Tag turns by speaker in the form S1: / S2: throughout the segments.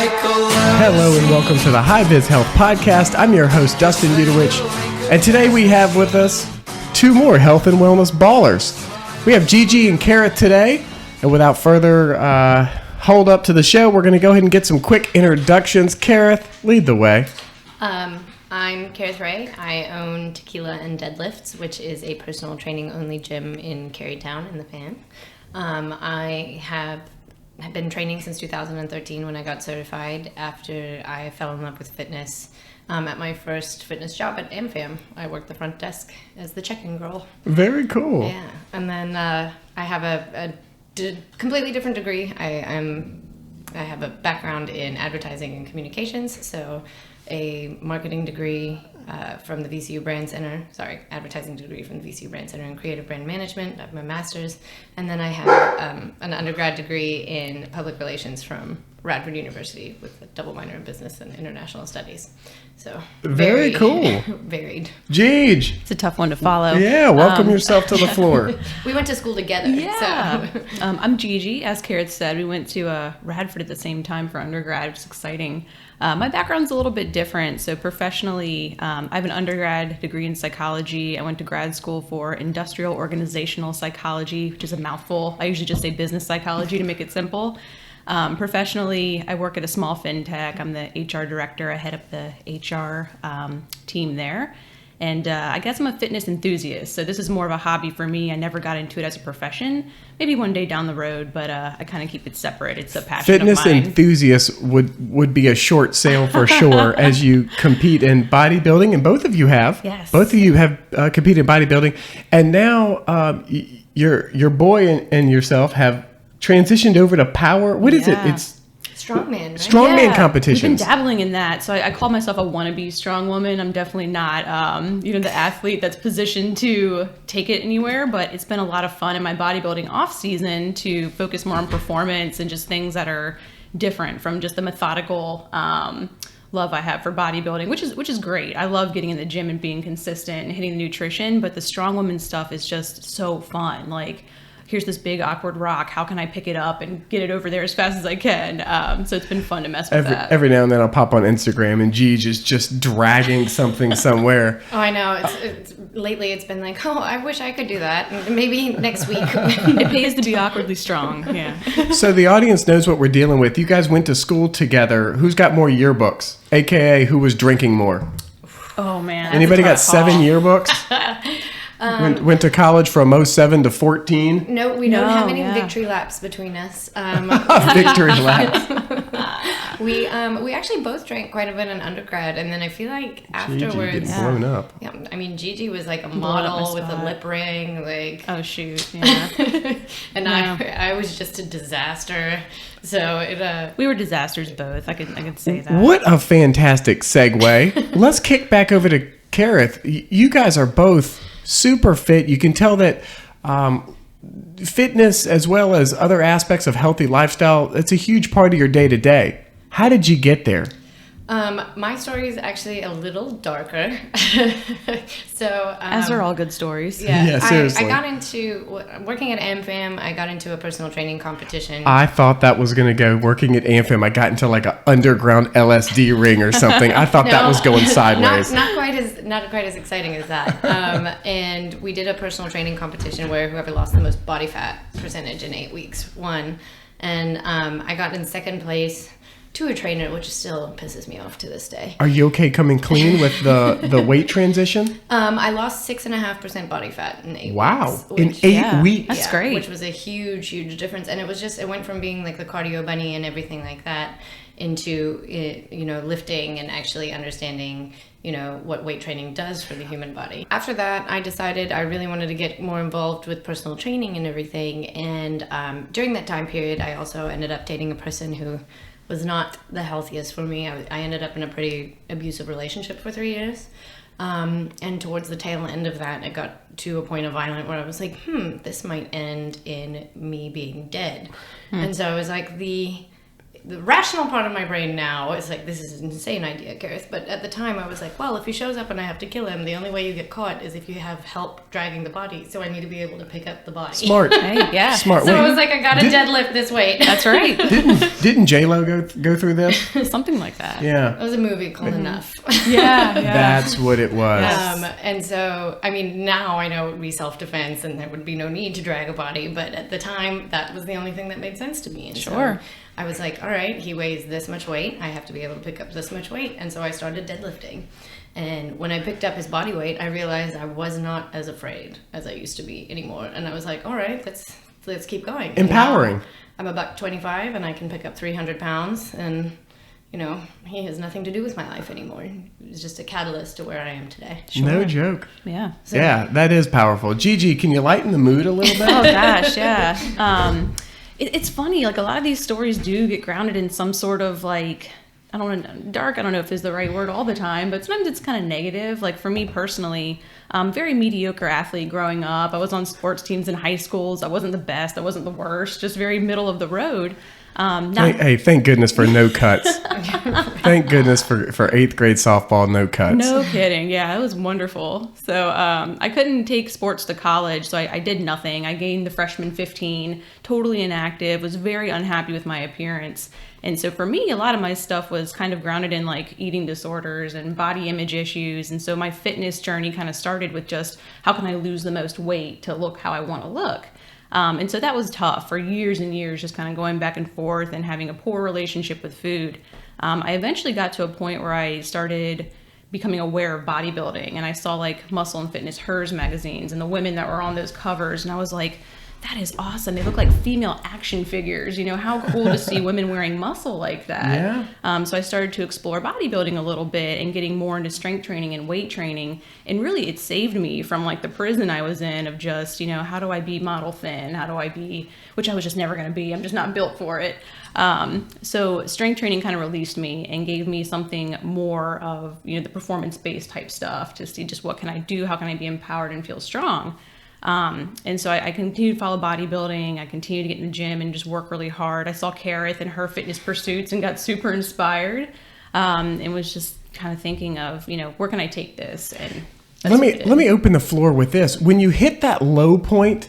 S1: Hello and welcome to the Hobbies Health Podcast. I'm your host, Dustin Udowich, and today we have with us two more health and wellness ballers. We have Gigi and Kerith today, and without further hold up to the show, we're going to go ahead and get some quick introductions. Kerith, lead the way.
S2: I'm Kerith Ray. I own Tequila and Deadlifts, which is a personal training only gym in Carytown in the Fan. I have been training since 2013 when I got certified after I fell in love with fitness. At my first fitness job at AmFam, I worked the front desk as the check-in girl.
S1: Very cool.
S2: Yeah, and then I have a completely different degree. I have a background in advertising and communications, so a marketing degree from the VCU Brand Center. Advertising degree from the VCU Brand Center in creative brand management. I have my master's, and then I have an undergrad degree in public relations from Radford University with a double minor in business and international studies. So
S1: very cool.
S2: Varied.
S1: Gigi.
S3: It's a tough one to follow.
S1: Yeah, welcome yourself to the floor.
S2: We went to school together.
S3: Yeah.
S2: So.
S3: I'm Gigi. As Kerith said, we went to Radford at the same time for undergrad, which is exciting. My background's a little bit different. So professionally, I have an undergrad degree in psychology. I went to grad school for industrial organizational psychology, which is a mouthful. I usually just say business psychology to make it simple. Professionally, I work at a small fintech. I'm the HR director. I head up the HR team there. And I guess I'm a fitness enthusiast. So this is more of a hobby for me. I never got into it as a profession. Maybe one day down the road, but I kind of keep it separate. It's a passion
S1: Fitness
S3: of mine.
S1: enthusiast would be a short sale for sure as you compete in bodybuilding. And both of you have.
S3: Yes.
S1: Both of you have competed in bodybuilding. And now your boy and yourself have transitioned over to power. What is it? It's
S2: Strongman, right?
S1: Strongman competitions.
S3: We've been dabbling in that. So I call myself a wannabe strong woman. I'm definitely not, the athlete that's positioned to take it anywhere, but it's been a lot of fun in my bodybuilding off season to focus more on performance and just things that are different from just the methodical, love I have for bodybuilding, which is great. I love getting in the gym and being consistent and hitting the nutrition, but the strong woman stuff is just so fun. Like, here's this big awkward rock. How can I pick it up and get it over there as fast as I can? So it's been fun to mess with that.
S1: Every now and then I'll pop on Instagram and Gigi is just dragging something somewhere.
S2: Oh, I know. Lately it's been like, I wish I could do that. Maybe next week.
S3: It pays to be awkwardly strong. Yeah.
S1: So the audience knows what we're dealing with. You guys went to school together. Who's got more yearbooks? AKA, who was drinking more?
S3: Oh, man.
S1: Anybody got 7 yearbooks? Went to college from 07 to 14.
S2: No, we don't have any victory laps between us.
S1: Victory laps.
S2: We actually both drank quite a bit in undergrad, and then I feel like afterwards,
S1: Gigi getting blown up.
S2: Yeah, I mean, Gigi was like a model with a lip ring, like.
S3: Oh shoot! Yeah.
S2: And I was just a disaster. So
S3: we were disasters both. I could say that.
S1: What a fantastic segue. Let's kick back over to Kerith. You guys are both super fit. You can tell that fitness as well as other aspects of healthy lifestyle, it's a huge part of your day-to-day. How did you get there?
S2: My story is actually a little darker. So,
S3: as are all good stories.
S1: Yeah, seriously.
S2: I got into working at AmFam. I got into a personal training competition.
S1: I thought that was going to go working at AmFam. I got into like an underground LSD ring or something. I thought that was going sideways.
S2: Not quite as exciting as that. And we did a personal training competition where whoever lost the most body fat percentage in 8 weeks won. And I got in second place to a trainer, which still pisses me off to this day.
S1: Are you okay coming clean with the weight transition?
S2: I lost 6.5% body fat in 8 weeks.
S1: Wow, in 8 weeks.
S3: That's great.
S2: Which was a huge difference. And it went from being like the cardio bunny and everything like that into, lifting and actually understanding, what weight training does for the human body. After that, I decided I really wanted to get more involved with personal training and everything. And during that time period, I also ended up dating a person who was not the healthiest for me. I ended up in a pretty abusive relationship for 3 years. And towards the tail end of that, it got to a point of violence where I was like, this might end in me being dead. And so it was like the rational part of my brain now is like, this is an insane idea, Kerith. But at the time I was like, well, if he shows up and I have to kill him, the only way you get caught is if you have help dragging the body. So I need to be able to pick up the body.
S1: Smart.
S3: Hey, yeah.
S1: Smart.
S2: So I was like, I got to deadlift this weight.
S3: That's right.
S1: Didn't J-Lo go through this?
S3: Something like that.
S1: Yeah.
S2: It was a movie called Enough.
S3: Yeah.
S1: That's what it was.
S2: And so, I mean, now I know it would be self-defense and there would be no need to drag a body. But at the time, that was the only thing that made sense to me. And
S3: Sure.
S2: So I was like, all right, he weighs this much weight. I have to be able to pick up this much weight. And so I started deadlifting. And when I picked up his body weight, I realized I was not as afraid as I used to be anymore. And I was like, all right, let's keep going.
S1: Empowering.
S2: I'm about 25 and I can pick up 300 pounds. And, you know, he has nothing to do with my life anymore. It's just a catalyst to where I am today.
S1: No joke.
S3: Yeah.
S1: Yeah, that is powerful. Gigi, can you lighten the mood a little bit?
S3: Oh gosh, yeah. It's funny, like a lot of these stories do get grounded in some sort of like, I don't know, dark, I don't know if is the right word all the time, but sometimes it's kind of negative. Like for me personally, very mediocre athlete growing up. I was on sports teams in high schools. I wasn't the best. I wasn't the worst, just very middle of the road.
S1: Hey, thank goodness for no cuts. Thank goodness for 8th grade softball, no cuts.
S3: No kidding. Yeah, it was wonderful. So I couldn't take sports to college, so I did nothing. I gained the freshman 15, totally inactive, was very unhappy with my appearance. And so for me, a lot of my stuff was kind of grounded in like eating disorders and body image issues. And so my fitness journey kind of started with just how can I lose the most weight to look how I want to look. And so that was tough for years and years, just kind of going back and forth and having a poor relationship with food. I eventually got to a point where I started becoming aware of bodybuilding, and I saw like Muscle and Fitness Hers magazines and the women that were on those covers, and I was like, that is awesome. They look like female action figures. You know, how cool to see women wearing muscle like that.
S1: Yeah.
S3: So I started to explore bodybuilding a little bit and getting more into strength training and weight training. And really it saved me from like the prison I was in of just, you know, how do I be model thin? How do I be, which I was just never going to be. I'm just not built for it. So strength training kind of released me and gave me something more of, you know, the performance-based type stuff to see just what can I do? How can I be empowered and feel strong? And so I continued to follow bodybuilding. I continued to get in the gym and just work really hard. I saw Kerith and her fitness pursuits and got super inspired, and was just kind of thinking of, you know, where can I take this? And
S1: let me open the floor with this. When you hit that low point,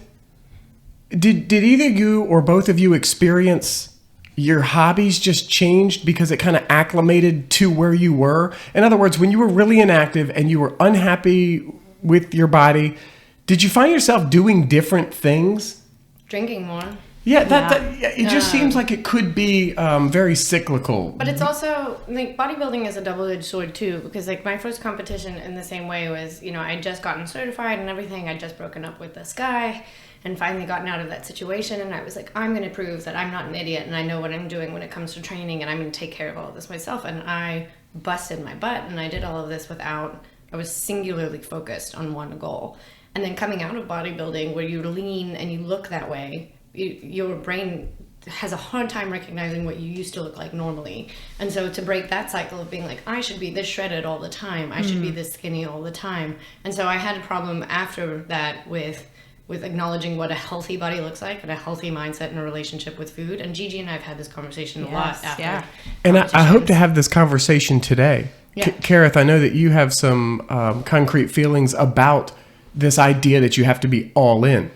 S1: did either you or both of you experience your hobbies just changed because it kind of acclimated to where you were? In other words, when you were really inactive and you were unhappy with your body, did you find yourself doing different things?
S2: Drinking more.
S1: Yeah, it just seems like it could be very cyclical.
S2: But it's also, like, bodybuilding is a double-edged sword, too, because, like, my first competition in the same way was, you know, I'd just gotten certified and everything. I'd just broken up with this guy and finally gotten out of that situation. And I was like, I'm going to prove that I'm not an idiot and I know what I'm doing when it comes to training and I'm going to take care of all of this myself. And I busted my butt and I did all of this without, I was singularly focused on one goal. And then coming out of bodybuilding where you're lean and you look that way, your brain has a hard time recognizing what you used to look like normally. And so to break that cycle of being like, I should be this shredded all the time, I should be this skinny all the time. And so I had a problem after that with acknowledging what a healthy body looks like and a healthy mindset and a relationship with food. And Gigi and I have had this conversation a lot after.
S3: Yeah.
S1: And I hope to have this conversation today.
S2: Yeah.
S1: Kerith, I know that you have some concrete feelings about this idea that you have to be all in.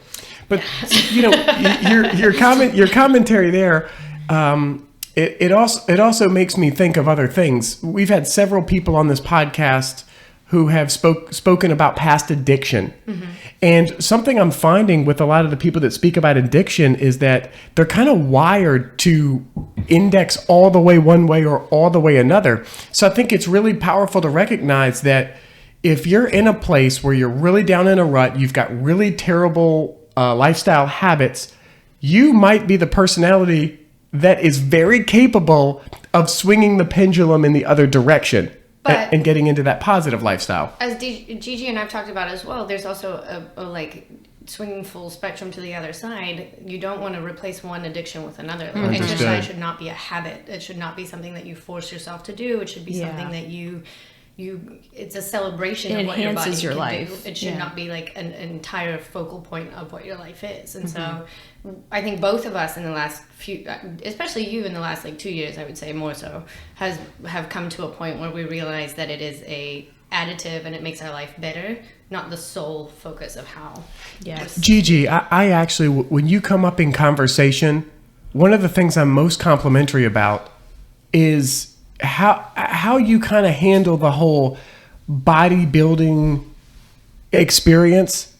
S1: But you know, your commentary there, it also makes me think of other things. We've had several people on this podcast who have spoken about past addiction. Mm-hmm. And something I'm finding with a lot of the people that speak about addiction is that they're kind of wired to index all the way one way or all the way another. So I think it's really powerful to recognize that if you're in a place where you're really down in a rut, you've got really terrible lifestyle habits, you might be the personality that is very capable of swinging the pendulum in the other direction and getting into that positive lifestyle.
S2: As Gigi and I've talked about as well, there's also a like swinging full spectrum to the other side. You don't want to replace one addiction with another. Like, exercise should not be a habit. It should not be something that you force yourself to do. It should be something that you it's a celebration
S3: It
S2: of what your body
S3: enhances your
S2: can
S3: life.
S2: do. It should
S3: Yeah.
S2: not be like an entire focal point of what your life is. And so I think both of us in the last few, especially you in the last like 2 years, I would say more so, have come to a point where we realize that it is a additive and it makes our life better, not the sole focus of how.
S3: Yes.
S1: Gigi, I actually, when you come up in conversation, one of the things I'm most complimentary about is how you kind of handle the whole bodybuilding experience,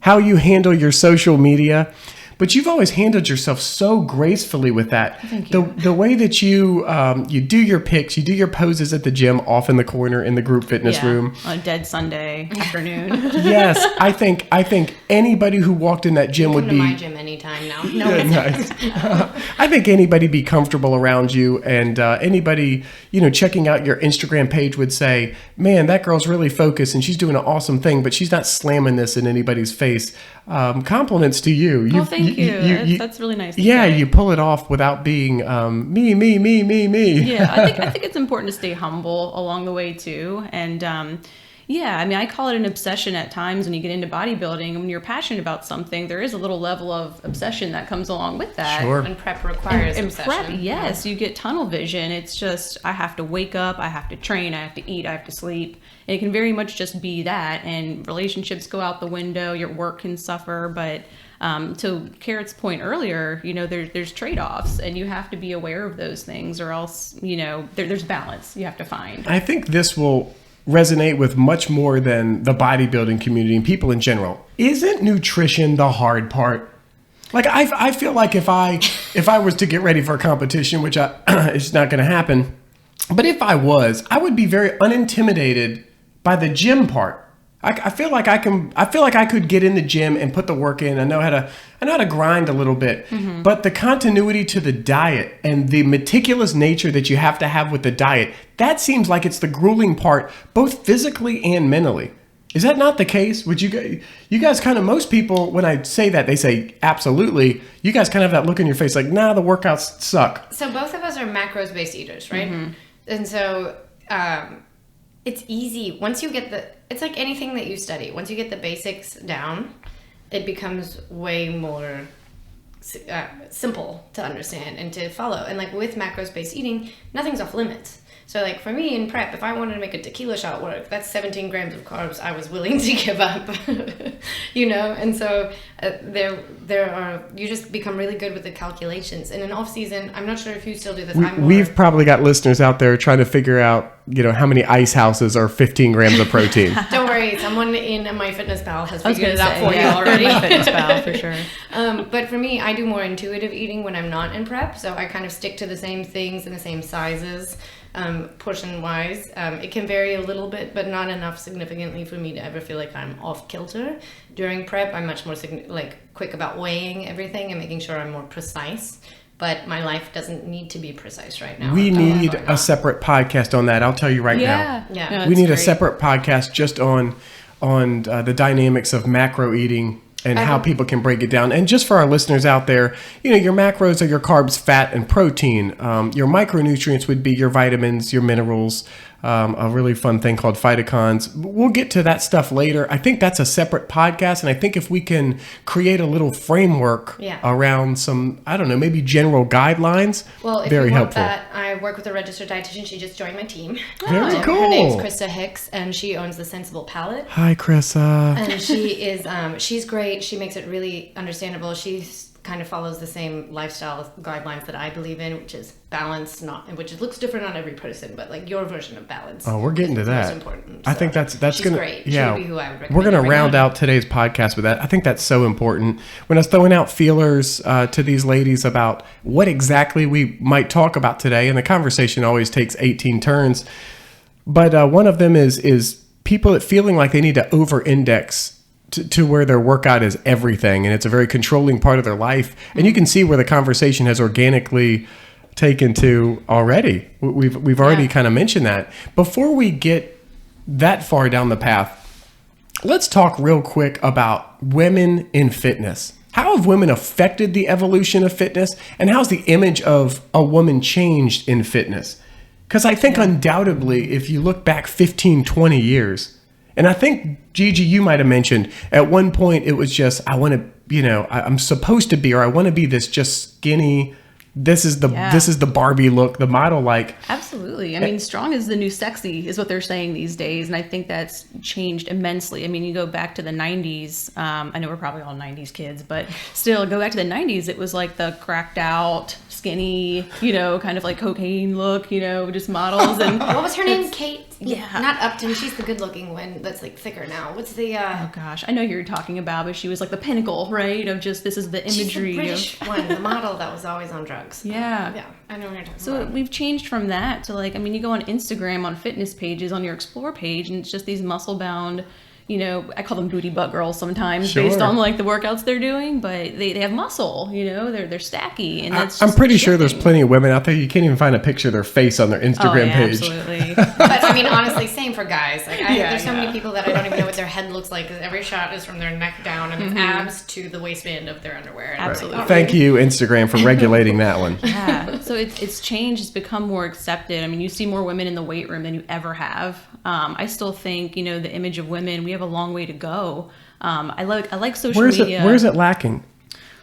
S1: how you handle your social media. But you've always handled yourself so gracefully with that.
S3: Thank you.
S1: The way that you do your pics, you do your poses at the gym off in the corner in the group fitness room.
S3: On a dead Sunday afternoon.
S1: Yes, I think anybody who walked in that gym
S2: Come
S1: would
S2: to
S1: be
S2: my gym anytime now. No,
S1: Yeah, nice. I think anybody be comfortable around you, and anybody checking out your Instagram page would say, "Man, that girl's really focused, and she's doing an awesome thing, but she's not slamming this in anybody's face." Compliments to you.
S3: Well, thank you. That's really nice.
S1: Yeah,
S3: to say.
S1: you pull it off without being me.
S3: Yeah, I think it's important to stay humble along the way too. And yeah, I mean, I call it an obsession at times when you get into bodybuilding. And when you're passionate about something, there is a little level of obsession that comes along with that.
S1: Sure.
S2: And prep requires
S3: And
S2: obsession.
S3: prep, yes, you get tunnel vision. It's just, I have to wake up, I have to train, I have to eat, I have to sleep. And it can very much just be that. And relationships go out the window, your work can suffer. But to Kerith's point earlier, there's trade-offs, and you have to be aware of those things, or else, there's balance you have to find.
S1: I think this will resonate with much more than the bodybuilding community and people in general. Isn't nutrition the hard part? Like I feel like if I was to get ready for a competition, which it's not going to happen, but if I was, I would be very unintimidated by the gym part. I feel like I could get in the gym and put the work in. I know how to grind a little bit, but the continuity to the diet and the meticulous nature that you have to have with the diet, that seems like it's the grueling part, both physically and mentally. Is that not the case? Would you guys kind of, most people, when I say that, they say absolutely. You guys kind of have that look in your face like, nah, the workouts suck.
S2: So both of us are macros based eaters, right? And so it's easy once you get it's like anything that you study. Once you get the basics down, it becomes way more simple to understand and to follow. And like with macros based eating, nothing's off limits. So like for me in prep, if I wanted to make a tequila shot work, that's 17 grams of carbs I was willing to give up, And so you just become really good with the calculations. And in off season, I'm not sure if you still do this.
S1: We've probably got listeners out there trying to figure out, how many ice houses are 15 grams of protein.
S2: Don't worry, someone in MyFitnessPal has figured it out for you already.
S3: MyFitnessPal for sure.
S2: But for me, I do more intuitive eating when I'm not in prep. So I kind of stick to the same things and the same sizes. Portion wise, it can vary a little bit, but not enough significantly for me to ever feel like I'm off kilter. During prep, I'm much more quick about weighing everything and making sure I'm more precise. But my life doesn't need to be precise right now.
S1: We need a separate podcast on that. I'll tell you right now.
S2: Yeah.
S1: We need a separate podcast just on the dynamics of macro eating and how people can break it down. And just for our listeners out there, your macros are your carbs, fat, and protein. Your micronutrients would be your vitamins, your minerals, a really fun thing called phytocons. We'll get to that stuff later. I think that's a separate podcast. And I think if we can create a little framework around some, I don't know, maybe general guidelines,
S2: well, if
S1: very
S2: you want
S1: helpful.
S2: That, I work with a registered dietitian. She just joined my team.
S1: Very cool.
S2: Her name's Krista Hicks, and she owns the Sensible Palate.
S1: Hi, Krissa.
S2: And she is, she's great. She makes it really understandable. She's kind of follows the same lifestyle guidelines that I believe in, which is balance, which looks different on every person, but like your version of balance.
S1: Oh, we're getting to that.
S2: Most important.
S1: I think that's
S2: she's
S1: gonna
S2: great.
S1: Yeah,
S2: she would be who I would recommend.
S1: We're gonna round out today's podcast with that. I think that's so important. When I was throwing out feelers to these ladies about what exactly we might talk about today, and the conversation always takes 18 turns, but one of them is people feeling like they need to over-index to where their workout is everything, and it's a very controlling part of their life. And you can see where the conversation has organically taken to already. We've already kind of mentioned that. Before we get that far down the path, let's talk real quick about women in fitness. How have women affected the evolution of fitness, and how's the image of a woman changed in fitness? Because I think undoubtedly, if you look back 15, 20 years, and I think, Gigi, you might have mentioned, at one point it was just, I want to, I'm supposed to be, or I want to be this just skinny, this is the Barbie look, the model like.
S3: Absolutely. I mean, strong is the new sexy is what they're saying these days. And I think that's changed immensely. I mean, you go back to the 90s. I know we're probably all 90s kids, but still go back to the 90s. It was like the cracked out, skinny, kind of like cocaine look, just models. And
S2: what was her name? Kate?
S3: Yeah.
S2: Not Upton. She's the good looking one that's like thicker now. What's the...
S3: Oh gosh, I know who you're talking about, but she was like the pinnacle, right? Of just, this is the imagery.
S2: She's the British one, the model that was always on drugs.
S3: Yeah.
S2: Yeah, I know what you're talking about.
S3: So we've changed from that to you go on Instagram, on fitness pages, on your Explore page, and it's just these muscle bound, I call them booty butt girls sometimes based on the workouts they're doing, but they have muscle, they're stacky. And that's
S1: I'm pretty sure there's plenty of women out there, you can't even find a picture of their face on their Instagram page.
S3: Absolutely.
S2: But I mean, honestly, same for guys. There's so many people that I don't even know what their head looks like, because every shot is from their neck down and abs to the waistband of their underwear. And
S3: Absolutely.
S1: Thank you, Instagram, for regulating that one.
S3: Yeah. So it's changed. It's become more accepted. I mean, you see more women in the weight room than you ever have. I still think, the image of women, we have a long way to go. I like social media.
S1: Where is it lacking?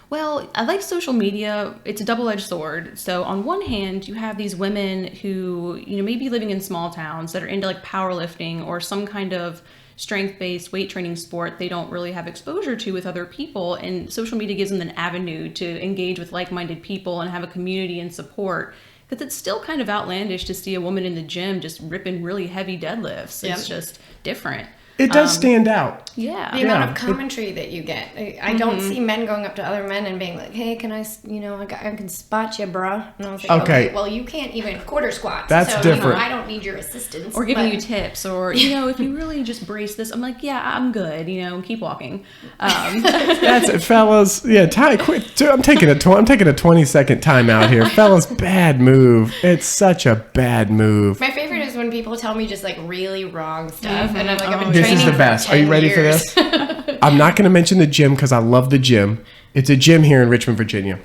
S3: Well, I like social media. It's a double-edged sword. So on one hand, you have these women who, may be living in small towns that are into powerlifting or some kind of strength-based weight training sport they don't really have exposure to with other people. And social media gives them an avenue to engage with like-minded people and have a community and support. Because it's still kind of outlandish to see a woman in the gym just ripping really heavy deadlifts. It's just different.
S1: It does stand out.
S3: Yeah.
S2: The amount of commentary that you get. I don't see men going up to other men and being like, hey, can I can spot you, bruh. And I was like, okay, well, you can't even quarter squat.
S1: That's
S2: so,
S1: different.
S2: I don't need your assistance.
S3: Or giving you tips, or, if you really just brace this, I'm like, yeah, I'm good, keep walking.
S1: That's it, fellas. Yeah, quit. I'm taking a 20-second time out here. Fellas, bad move. It's such a bad move.
S2: My favorite is when people tell me just really wrong stuff. And I'm like, I've been
S1: This is the best. Are you ready for this? I'm not going to mention the gym because I love the gym. It's a gym here in Richmond, Virginia.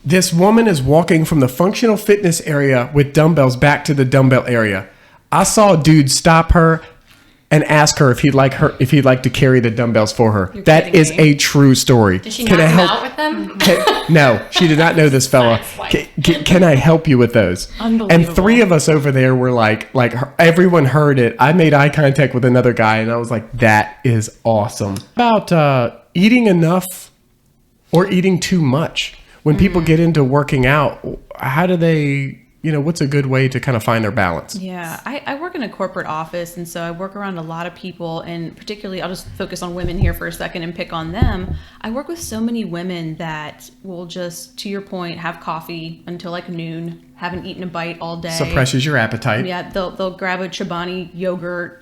S1: This woman is walking from the functional fitness area with dumbbells back to the dumbbell area. I saw a dude stop her and ask her if he'd like to carry the dumbbells for her. That is a true story.
S2: Did she knock him out with them?
S1: No, she did not know this fella. Can I help you with those?
S3: Unbelievable.
S1: And three of us over there were like everyone heard it. I made eye contact with another guy and I was like, that is awesome. About eating enough or eating too much. When people get into working out, how do they... what's a good way to kind of find their balance?
S3: Yeah, I work in a corporate office, and so I work around a lot of people, and particularly, I'll just focus on women here for a second and pick on them. I work with so many women that will just, to your point, have coffee until noon, haven't eaten a bite all day.
S1: Suppresses your appetite.
S3: Yeah, they'll grab a Chobani yogurt,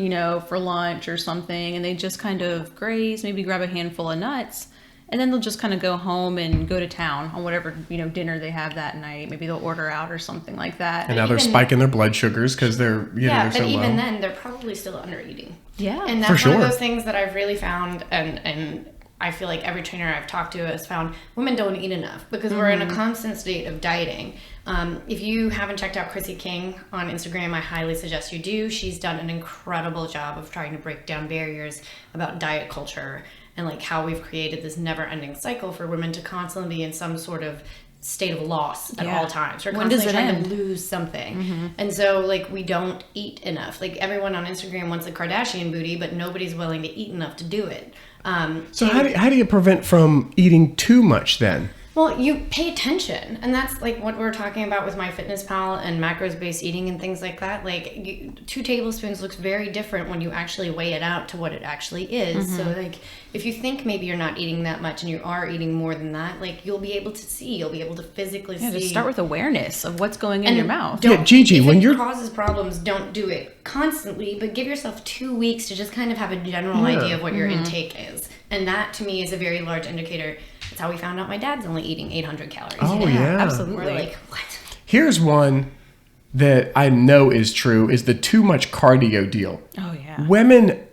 S3: for lunch or something, and they just kind of graze, maybe grab a handful of nuts. And then they'll just kind of go home and go to town on whatever, dinner they have that night. Maybe they'll order out or something like that.
S1: And now they're spiking their blood sugars because they're, they're so low.
S2: Yeah, but even then, they're probably still under eating.
S3: Yeah,
S2: and that's one of those things that I've really found, and I feel like every trainer I've talked to has found women don't eat enough because we're in a constant state of dieting. If you haven't checked out Chrissy King on Instagram, I highly suggest you do. She's done an incredible job of trying to break down barriers about diet culture and how we've created this never-ending cycle for women to constantly be in some sort of state of loss at all times. We're constantly trying to lose something. And so we don't eat enough. Everyone on Instagram wants a Kardashian booty, but nobody's willing to eat enough to do it.
S1: So how do you prevent from eating too much then?
S2: Well, you pay attention, and that's what we're talking about with MyFitnessPal and macros-based eating and things like that. 2 tablespoons looks very different when you actually weigh it out to what it actually is. So, if you think maybe you're not eating that much and you are eating more than that, you'll be able to see, you'll be able to physically see.
S3: Just start with awareness of what's going in your mouth.
S1: Gigi,
S2: if
S1: when
S2: it causes problems, don't do it constantly, but give yourself 2 weeks to just kind of have a general idea of what your intake is. And that, to me, is a very large indicator. That's how we found out my dad's only eating 800 calories.
S1: Oh, yeah.
S3: Absolutely.
S2: We're what?
S1: Here's one that I know is true, is the too much cardio deal.
S3: Oh, yeah.
S1: Women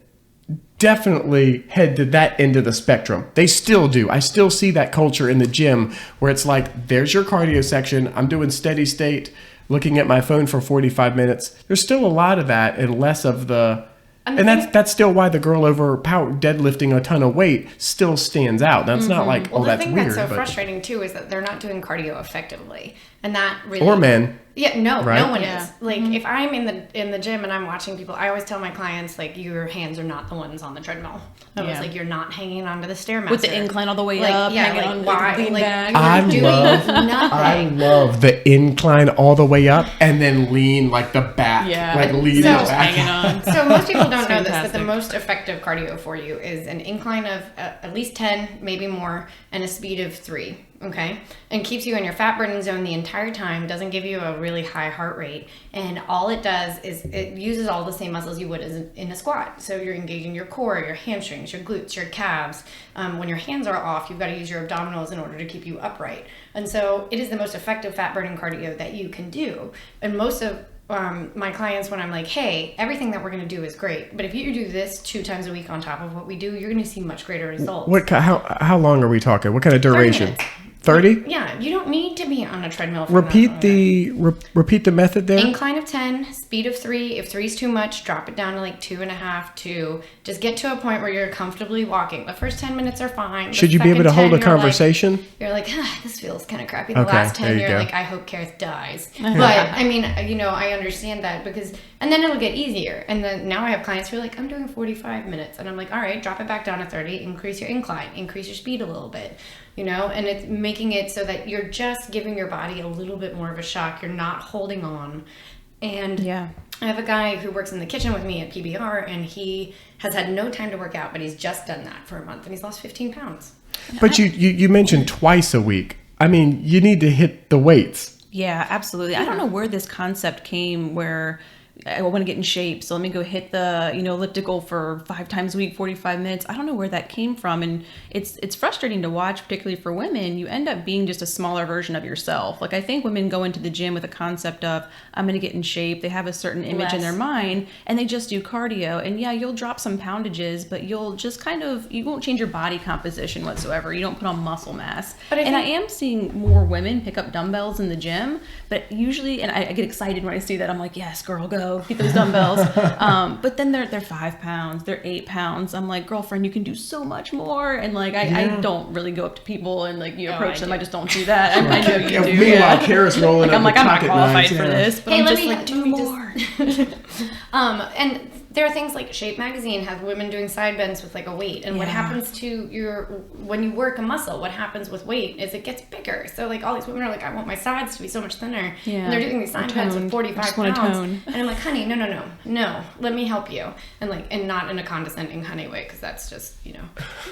S1: definitely head to that end of the spectrum. They still do. I still see that culture in the gym where it's there's your cardio section. I'm doing steady state looking at my phone for 45 minutes. There's still a lot of that and less of the... And that's still why the girl deadlifting a ton of weight still stands out. That's not like,
S2: Well,
S1: that's
S2: the thing
S1: weird.
S2: that's so
S1: but,
S2: frustrating too is that they're not doing cardio effectively, and that really
S1: or men.
S2: Yeah, no one
S3: Yeah.
S2: is. Like if I'm in the gym and I'm watching people, I always tell my clients like your hands are not the ones on the treadmill. I was like, you're not hanging onto the stairmaster
S3: with the incline all the way up, hanging on
S2: why?
S3: lean back.
S1: I
S2: Nothing.
S1: love the incline all the way up and then lean like the back.
S3: Yeah.
S1: Like lean
S2: So-
S1: the back.
S3: hanging on.
S2: So most people don't know this, that
S3: fantastic.
S2: the most effective cardio for you is an incline of at least 10, maybe more, and a speed of 3, okay? And keeps you in your fat burning zone the entire time, doesn't give you a really high heart rate, and all it does is it uses all the same muscles you would as in a squat. So you're engaging your core, your hamstrings, your glutes, your calves. When your hands are off, you've got to use your abdominals in order to keep you upright. And so it is the most effective fat burning cardio that you can do. And most of my clients, when I'm like, hey, everything that we're going to do is great, but if you do this 2 times a week on top of what we do, you're going to see much greater results.
S1: How long are we talking? What kind of
S2: 30
S1: duration?
S2: minutes.
S1: 30?
S2: Yeah, you don't need to be on a treadmill for
S1: Repeat
S2: that long.
S1: repeat the method there.
S2: Incline of 10, speed of 3. If 3 is too much, drop it down to like 2.5, 2. Just get to a point where you're comfortably walking. The first 10 minutes are fine. The
S1: Should you be able to
S2: second
S1: hold
S2: 10,
S1: a conversation?
S2: You're like, this feels kind of crappy. The
S1: Okay,
S2: last
S1: there
S2: 10,
S1: you
S2: you're
S1: go.
S2: like, I hope Kerith dies. But I mean, I understand that because, and then it'll get easier. And then now I have clients who are like, I'm doing 45 minutes. And I'm like, all right, drop it back down to 30, increase your incline, increase your speed a little bit. And it's making it so that you're just giving your body a little bit more of a shock. You're not holding on. And
S3: Yeah.
S2: I have a guy who works in the kitchen with me at PBR, and he has had no time to work out, but he's just done that for a month, and he's lost 15 pounds.
S1: But you mentioned twice a week. I mean, you need to hit the weights.
S3: Yeah, absolutely. I don't know where this concept came where I want to get in shape, so let me go hit the elliptical for 5 times a week, 45 minutes. I don't know where that came from, and it's frustrating to watch, particularly for women. You end up being just a smaller version of yourself. Like I think women go into the gym with a concept of I'm going to get in shape. They have a certain image in their mind, and they just do cardio. And yeah, you'll drop some poundages, but you'll just you won't change your body composition whatsoever. You don't put on muscle mass.
S2: But
S3: I am seeing more women pick up dumbbells in the gym, but usually, and I get excited when I see that. I'm like, yes, girl, go. Get those dumbbells. But then they're 5 pounds, they're 8 pounds. I'm like, girlfriend, you can do so much more. And like, I don't really go up to people and like you approach them. I just don't do that. I know you do.
S1: Meanwhile, Kara's rolling up
S3: I'm like,
S1: the
S3: I'm not
S1: pocket
S3: qualified
S1: knives,
S3: for this, but
S2: Hey,
S3: I'm
S2: let
S3: just
S2: me-
S3: like,
S2: let
S3: do
S2: me
S3: more.
S2: And there are things like Shape Magazine has women doing side bends with like a weight. And what happens to when you work a muscle, what happens with weight is it gets bigger. So like all these women are like, I want my sides to be so much thinner.
S3: Yeah.
S2: And they're doing these side bends with
S3: toned.
S2: 45
S3: I just want
S2: pounds.
S3: to tone.
S2: And I'm like, honey, no, let me help you. And not in a condescending honey way, because that's just,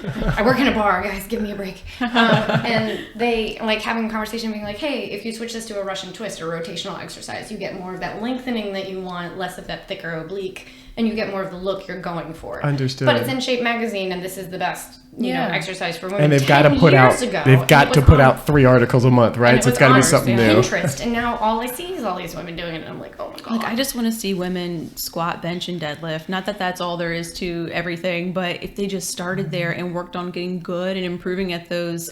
S2: I work in a bar, guys, give me a break. And they like having a conversation being like, hey, if you switch this to a Russian twist or rotational exercise, you get more of that lengthening that you want, less of that thicker oblique, and you get more of the look you're going for.
S1: Understood.
S2: But it's in Shape Magazine, and this is the best, exercise for women.
S1: And they've got to
S2: 10
S1: put out.
S2: years ago,
S1: They've got
S2: it
S1: to
S2: was
S1: put
S2: on-
S1: out 3 articles a month, right?
S2: and
S1: So
S2: it
S1: it's got to be
S2: was on
S1: something new.
S2: Pinterest, and now all I see is all these women doing it, and I'm like, oh my god.
S3: Like I just want to see women squat, bench, and deadlift. Not that that's all there is to everything, but if they just started there and worked on getting good and improving at those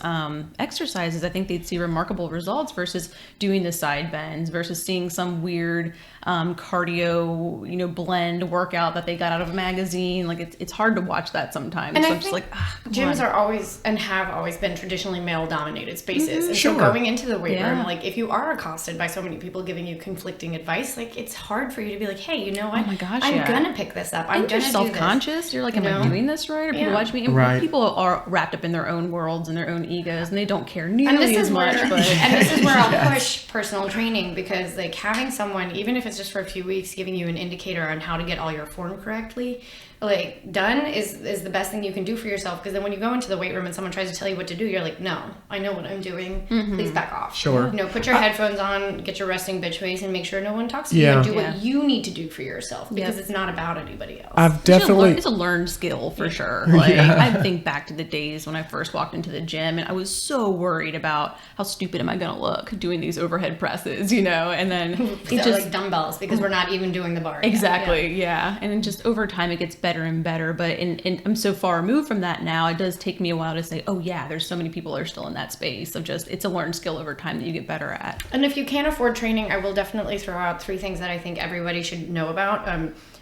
S3: exercises, I think they'd see remarkable results versus doing the side bends, versus seeing some weird cardio, blend workout that they got out of a magazine. Like it's hard to watch that sometimes.
S2: And
S3: so
S2: I
S3: I'm just
S2: think
S3: like, come
S2: gyms
S3: on.
S2: are always and have always been traditionally male-dominated spaces. And
S1: Sure.
S2: so going into the weight room,
S3: Yeah.
S2: like if you are accosted by so many people giving you conflicting advice, like it's hard for you to be like, hey, you know what?
S3: Oh my gosh,
S2: I'm
S3: yeah.
S2: gonna pick this up. I'm
S3: And you're
S2: gonna do this.
S3: self-conscious. You're like, am I
S2: know?
S3: doing this right? Are people
S2: Yeah.
S3: watching me? And
S1: Right.
S3: people are wrapped up in their own worlds and their own egos, and they don't care nearly
S2: And this
S3: as
S2: is
S3: much.
S2: where,
S3: But
S2: and this is where I'll push personal training, because like having someone, even if it's just for a few weeks, giving you an indicator on how to get all your form correctly, like done is the best thing you can do for yourself. Because then when you go into the weight room and someone tries to tell you what to do, you're like, no, I know what I'm doing. Please back off.
S1: Sure.
S2: Put your headphones on, get your resting bitch face, and make sure no one talks to
S1: Yeah.
S2: you. And do
S3: Yeah.
S2: what you need to do for yourself, because
S3: Yep.
S2: it's not about anybody else.
S1: I've definitely.
S3: it's a learned skill for sure. Like I think back to the days when I first walked into the gym and I was so worried about how stupid am I going to look doing these overhead presses, and then
S2: It
S3: it just
S2: like dumbbells, because we're not even doing the bar yet.
S3: exactly, yeah. And then just over time it gets better better and better. But and I'm so far removed from that now, it does take me a while to say, oh yeah, there's so many people that are still in that space of just, it's a learned skill over time that you get better at.
S2: And if you can't afford training, I will definitely throw out 3 things that I think everybody should know about.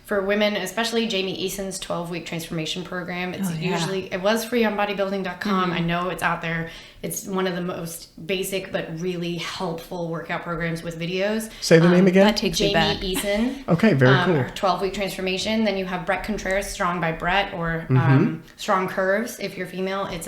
S2: For women, especially Jamie Eason's 12-week transformation program. It's it was free on bodybuilding.com. I know it's out there. It's one of the most basic but really helpful workout programs with videos.
S1: Say the name again?
S3: That takes me back.
S2: Jamie Eason.
S1: Okay, very cool.
S2: 12-week transformation. Then you have Brett Contreras, Strong by Brett, or Strong Curves if you're female. It's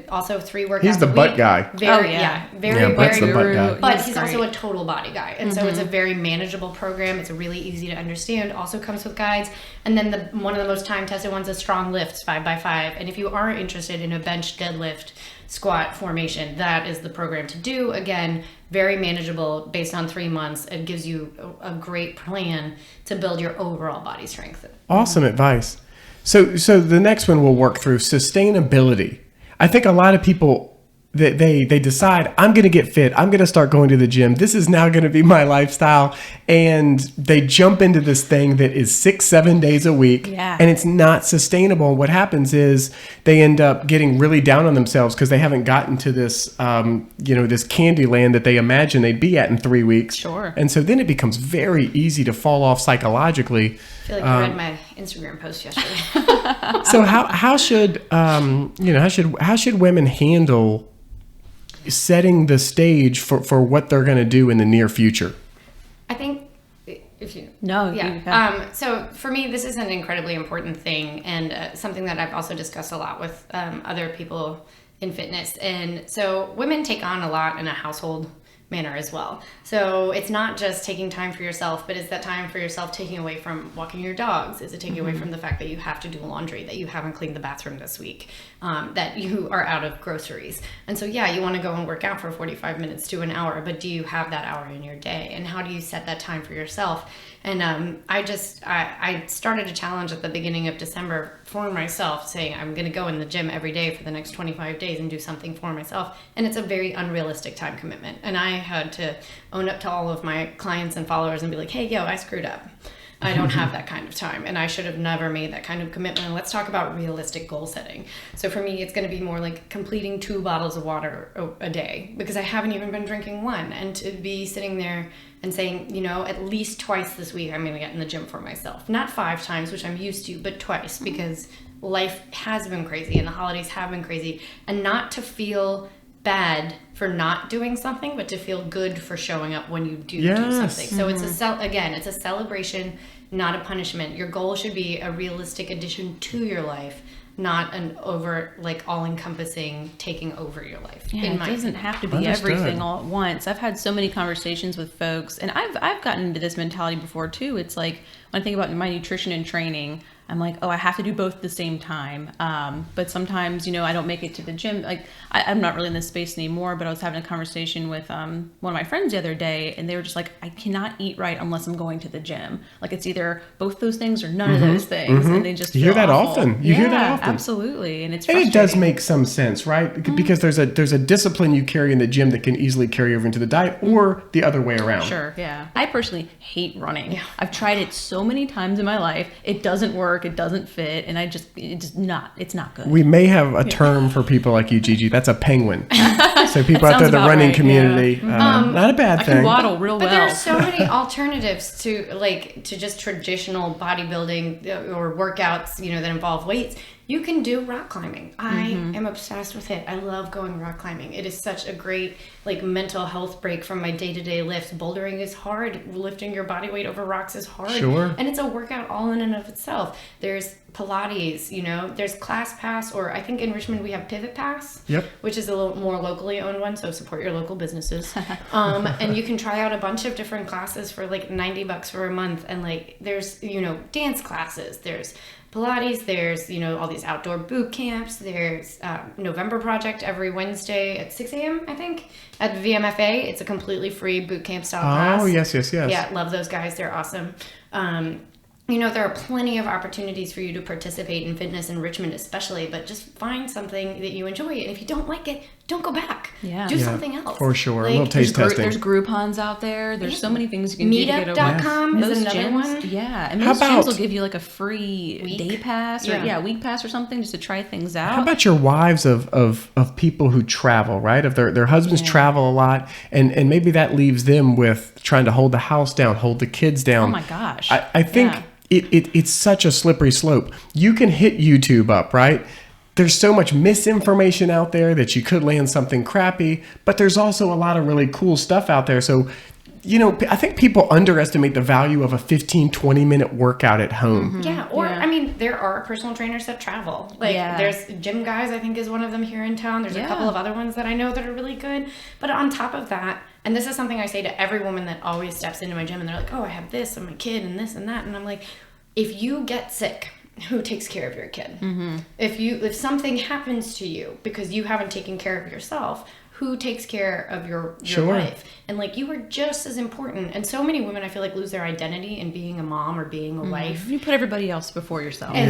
S2: also 3 workouts.
S1: He's the
S2: a
S1: butt
S2: week.
S1: guy.
S2: Brett's
S1: the butt guy.
S2: But he's also a total body guy. And so it's a very manageable program. It's really easy to understand. Also comes with guides. And then one of the most time-tested ones is Strong Lifts 5x5. And if you are interested in a bench, deadlift, squat formation, that is the program to do. Again, very manageable based on 3 months. It gives you a great plan to build your overall body strength.
S1: Awesome advice. So the next one we'll work through, sustainability. I think a lot of people, they decide, I'm going to get fit. I'm going to start going to the gym. This is now going to be my lifestyle. And they jump into this thing that is 6-7 days a week.
S3: Yeah.
S1: And it's not sustainable. And what happens is they end up getting really down on themselves because they haven't gotten to this, this candy land that they imagine they'd be at in 3 weeks.
S3: Sure.
S1: And so then it becomes very easy to fall off psychologically.
S2: I feel like you read my Instagram post yesterday.
S1: So how should women handle setting the stage for what they're going to do in the near future?
S2: I think if you so for me, this is an incredibly important thing, and something that I've also discussed a lot with other people in fitness. And so women take on a lot in a household manner as well. So it's not just taking time for yourself, but is that time for yourself taking away from walking your dogs? Is it taking away from the fact that you have to do laundry, that you haven't cleaned the bathroom this week, that you are out of groceries? And so, you want to go and work out for 45 minutes to an hour, but do you have that hour in your day? And how do you set that time for yourself? And I started a challenge at the beginning of December for myself, saying I'm going to go in the gym every day for the next 25 days and do something for myself. And it's a very unrealistic time commitment. And I had to own up to all of my clients and followers and be like, hey, I screwed up. I don't have that kind of time, and I should have never made that kind of commitment. And let's talk about realistic goal setting. So for me, it's going to be more like completing 2 bottles of water a day, because I haven't even been drinking one. And to be sitting there and saying, at least twice this week, I'm going to get in the gym for myself. Not 5 times, which I'm used to, but twice, because life has been crazy and the holidays have been crazy. And not to feel bad for not doing something, but to feel good for showing up when you do something. So it's it's a celebration, not a punishment. Your goal should be a realistic addition to your life, not an all-encompassing taking over your life.
S3: Yeah, it doesn't have to be everything all at once. I've had so many conversations with folks, and I've gotten into this mentality before too. It's like when I think about my nutrition and training, I'm like, I have to do both at the same time. But sometimes, I don't make it to the gym. Like, I'm not really in this space anymore, but I was having a conversation with one of my friends the other day, and they were just like, I cannot eat right unless I'm going to the gym. Like, it's either both those things or none of those things. And they just
S1: You hear that often. You hear that often.
S3: Absolutely. And it's
S1: frustrating. And it does make some sense, right? Because there's a discipline you carry in the gym that can easily carry over into the diet, or the other way around.
S3: Sure, yeah. I personally hate running. Yeah. I've tried it so many times in my life. It doesn't work. It doesn't fit. And it's not good.
S1: We may have a term for people like you, Gigi. That's a penguin. So people out there in the running community, not a bad thing.
S3: I can waddle real well.
S2: But there's so many alternatives to just traditional bodybuilding or workouts, that involve weights. You can do rock climbing. I am obsessed with it. I love going rock climbing. It is such a great mental health break from my day-to-day lifts. Bouldering is hard. Lifting your body weight over rocks is hard.
S1: Sure.
S2: And it's a workout all in and of itself. There's Pilates, there's Class Pass, or I think in Richmond we have Pivot Pass, which is a little more locally owned one, so support your local businesses. And you can try out a bunch of different classes for $90 for a month. And there's, dance classes, there's Pilates, there's, all these outdoor boot camps, there's November Project every Wednesday at 6 a.m., I think, at VMFA. It's a completely free boot camp style class.
S1: Oh, yes.
S2: Yeah, love those guys. They're awesome. There are plenty of opportunities for you to participate in fitness in Richmond especially, but just find something that you enjoy. And if you don't like it, don't go back.
S3: Yeah.
S2: Do
S3: Yeah,
S2: something else.
S1: For sure.
S2: Like,
S1: a little taste testing.
S3: There's Groupons out there. There's so many things you can do to get over.
S2: Meetup.com is
S3: Most
S2: another
S3: gyms,
S2: one.
S3: Yeah, and
S1: How
S3: most
S1: about-
S3: gyms will give you like a free day pass or week pass or something just to try things out.
S1: How about your wives of people who travel, right? If their husbands travel a lot, and maybe that leaves them with trying to hold the house down, hold the kids down.
S3: Oh my gosh.
S1: I think it's such a slippery slope. You can hit YouTube up, right? There's so much misinformation out there that you could land something crappy, but there's also a lot of really cool stuff out there. So, I think people underestimate the value of a 15, 20-minute workout at home.
S2: Yeah, or I mean, there are personal trainers that travel. Like, there's Gym Guys, I think, is one of them here in town. There's a couple of other ones that I know that are really good. But on top of that, and this is something I say to every woman that always steps into my gym, and they're like, oh, I have this and my kid and this and that. And I'm like, if you get sick, who takes care of your kid? If something happens to you because you haven't taken care of yourself, who takes care of your life? And like, you are just as important. And so many women, I feel like, lose their identity in being a mom or being a wife.
S3: You put everybody else before yourself.
S2: And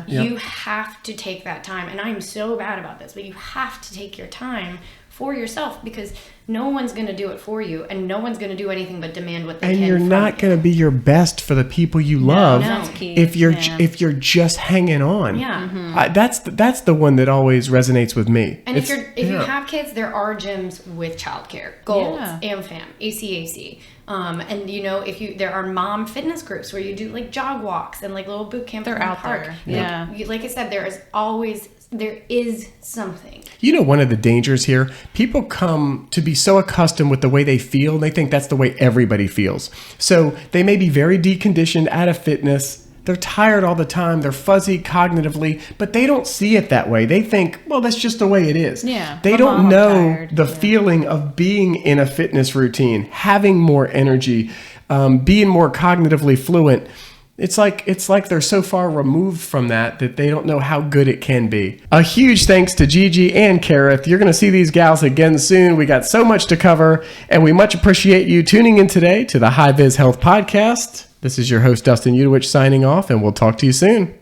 S2: you have to take that time. And I'm so bad about this, but you have to take your time for yourself, because no one's going to do it for you, and no one's going to do anything but demand what they can.
S1: And you're not going to be your best for the people you love if you're just hanging on.
S2: Yeah.
S1: That's the one that always resonates with me.
S2: And if you have kids, there are gyms with childcare, Gold, AmFam, ACAC. And there are mom fitness groups where you do like jog walks and like little boot camps.
S3: They're out
S2: park.
S3: there. Yeah.
S2: Like I said, there is something.
S1: One of the dangers here, people come to be so accustomed with the way they feel, they think that's the way everybody feels. So they may be very deconditioned out of fitness. They're tired all the time. They're fuzzy cognitively, but they don't see it that way. They think, well, that's just the way it is.
S3: Yeah.
S1: They don't know the feeling of being in a fitness routine, having more energy, being more cognitively fluent. It's like they're so far removed from that they don't know how good it can be. A huge thanks to Gigi and Kerith. You're going to see these gals again soon. We got so much to cover, and we much appreciate you tuning in today to the High Viz Health Podcast. This is your host, Dustin Udowich, signing off, and we'll talk to you soon.